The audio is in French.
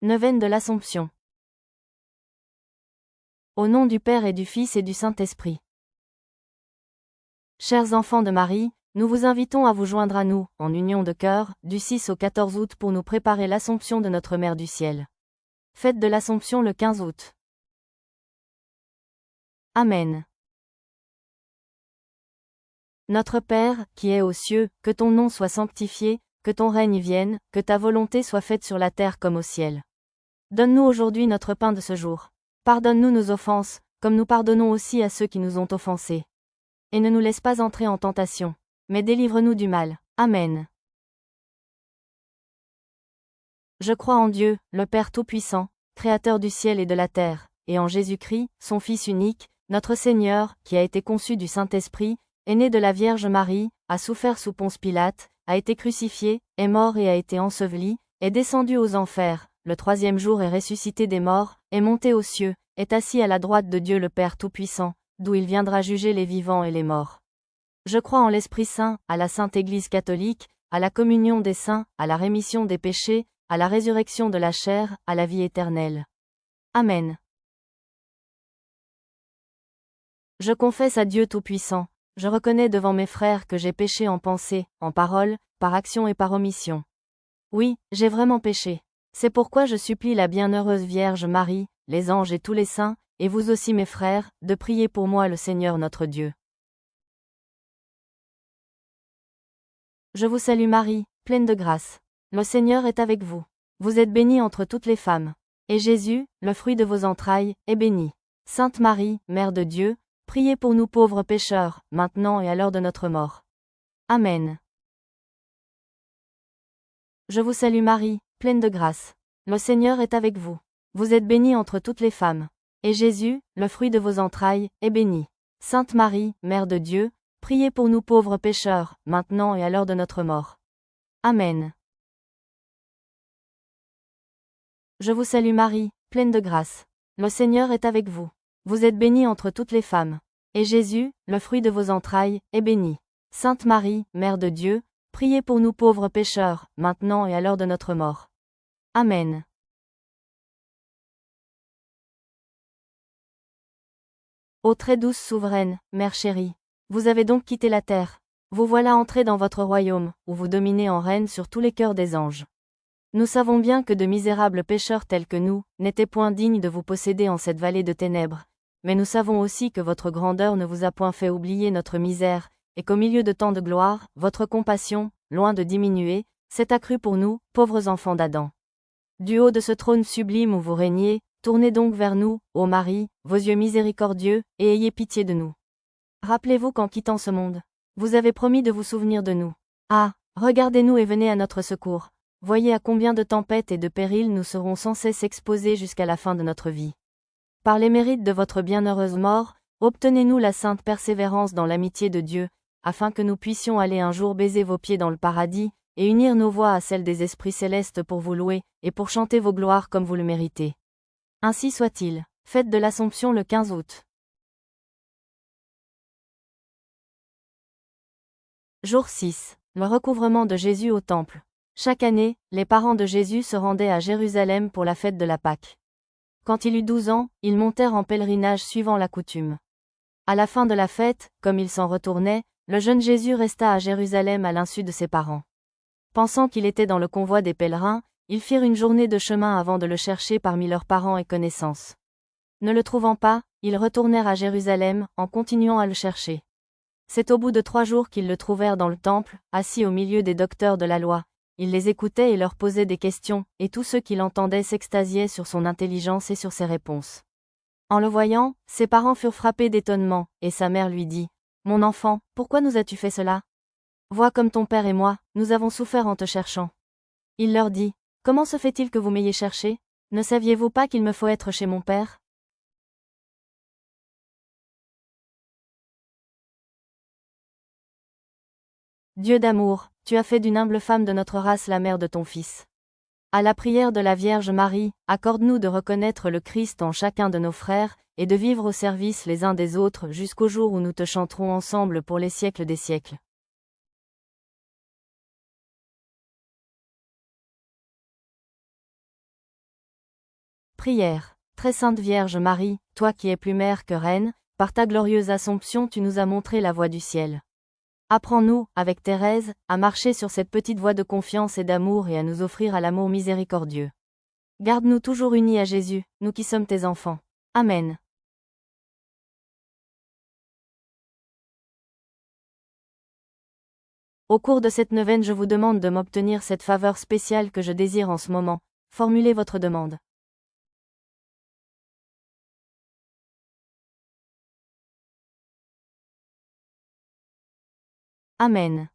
Neuvaine de l'Assomption. Au nom du Père et du Fils et du Saint-Esprit. Chers enfants de Marie, nous vous invitons à vous joindre à nous, en union de cœur, du 6 au 14 août pour nous préparer l'Assomption de notre Mère du Ciel. Fête de l'Assomption le 15 août. Amen. Notre Père, qui es aux cieux, que ton nom soit sanctifié, que ton règne vienne, que ta volonté soit faite sur la terre comme au ciel. Donne-nous aujourd'hui notre pain de ce jour. Pardonne-nous nos offenses, comme nous pardonnons aussi à ceux qui nous ont offensés. Et ne nous laisse pas entrer en tentation, mais délivre-nous du mal. Amen. Je crois en Dieu, le Père Tout-Puissant, Créateur du ciel et de la terre, et en Jésus-Christ, son Fils unique, notre Seigneur, qui a été conçu du Saint-Esprit, est né de la Vierge Marie, a souffert sous Ponce Pilate, a été crucifié, est mort et a été enseveli, est descendu aux enfers, le troisième jour est ressuscité des morts, est monté aux cieux, est assis à la droite de Dieu le Père Tout-Puissant, d'où il viendra juger les vivants et les morts. Je crois en l'Esprit Saint, à la Sainte Église catholique, à la communion des saints, à la rémission des péchés, à la résurrection de la chair, à la vie éternelle. Amen. Je confesse à Dieu Tout-Puissant, je reconnais devant mes frères que j'ai péché en pensée, en parole, par action et par omission. Oui, j'ai vraiment péché. C'est pourquoi je supplie la bienheureuse Vierge Marie, les anges et tous les saints, et vous aussi mes frères, de prier pour moi le Seigneur notre Dieu. Je vous salue Marie, pleine de grâce. Le Seigneur est avec vous. Vous êtes bénie entre toutes les femmes. Et Jésus, le fruit de vos entrailles, est béni. Sainte Marie, Mère de Dieu, priez pour nous pauvres pécheurs, maintenant et à l'heure de notre mort. Amen. Je vous salue Marie, pleine de grâce. Le Seigneur est avec vous. Vous êtes bénie entre toutes les femmes. Et Jésus, le fruit de vos entrailles, est béni. Sainte Marie, Mère de Dieu, priez pour nous pauvres pécheurs, maintenant et à l'heure de notre mort. Amen. Je vous salue Marie, pleine de grâce. Le Seigneur est avec vous. Vous êtes bénie entre toutes les femmes. Et Jésus, le fruit de vos entrailles, est béni. Sainte Marie, Mère de Dieu, priez pour nous pauvres pécheurs, maintenant et à l'heure de notre mort. Amen. Ô très douce souveraine, Mère chérie, vous avez donc quitté la terre. Vous voilà entrée dans votre royaume, où vous dominez en reine sur tous les cœurs des anges. Nous savons bien que de misérables pécheurs tels que nous, n'étaient point dignes de vous posséder en cette vallée de ténèbres, mais nous savons aussi que votre grandeur ne vous a point fait oublier notre misère, et qu'au milieu de tant de gloire, votre compassion, loin de diminuer, s'est accrue pour nous, pauvres enfants d'Adam. Du haut de ce trône sublime où vous régnez, tournez donc vers nous, ô Marie, vos yeux miséricordieux, et ayez pitié de nous. Rappelez-vous qu'en quittant ce monde, vous avez promis de vous souvenir de nous. Ah, regardez-nous et venez à notre secours. Voyez à combien de tempêtes et de périls nous serons sans cesse exposés jusqu'à la fin de notre vie. Par les mérites de votre bienheureuse mort, obtenez-nous la sainte persévérance dans l'amitié de Dieu, afin que nous puissions aller un jour baiser vos pieds dans le paradis, et unir nos voix à celles des esprits célestes pour vous louer, et pour chanter vos gloires comme vous le méritez. Ainsi soit-il. Fête de l'Assomption le 15 août. Jour 6. Le recouvrement de Jésus au Temple. Chaque année, les parents de Jésus se rendaient à Jérusalem pour la fête de la Pâque. Quand il eut 12 ans, ils montèrent en pèlerinage suivant la coutume. À la fin de la fête, comme ils s'en retournaient, le jeune Jésus resta à Jérusalem à l'insu de ses parents. Pensant qu'il était dans le convoi des pèlerins, ils firent une journée de chemin avant de le chercher parmi leurs parents et connaissances. Ne le trouvant pas, ils retournèrent à Jérusalem, en continuant à le chercher. C'est au bout de 3 jours qu'ils le trouvèrent dans le temple, assis au milieu des docteurs de la loi. Il les écoutait et leur posait des questions, et tous ceux qui l'entendaient s'extasiaient sur son intelligence et sur ses réponses. En le voyant, ses parents furent frappés d'étonnement, et sa mère lui dit : « Mon enfant, pourquoi nous as-tu fait cela ? Vois comme ton père et moi, nous avons souffert en te cherchant. Il leur dit : « Comment se fait-il que vous m'ayez cherché ? Ne saviez-vous pas qu'il me faut être chez mon père ? Dieu d'amour, tu as fait d'une humble femme de notre race la mère de ton Fils. À la prière de la Vierge Marie, accorde-nous de reconnaître le Christ en chacun de nos frères, et de vivre au service les uns des autres jusqu'au jour où nous te chanterons ensemble pour les siècles des siècles. Prière. Très sainte Vierge Marie, toi qui es plus mère que reine, par ta glorieuse Assomption tu nous as montré la voie du ciel. Apprends-nous, avec Thérèse, à marcher sur cette petite voie de confiance et d'amour et à nous offrir à l'amour miséricordieux. Garde-nous toujours unis à Jésus, nous qui sommes tes enfants. Amen. Au cours de cette neuvaine, je vous demande de m'obtenir cette faveur spéciale que je désire en ce moment. Formulez votre demande. Amen.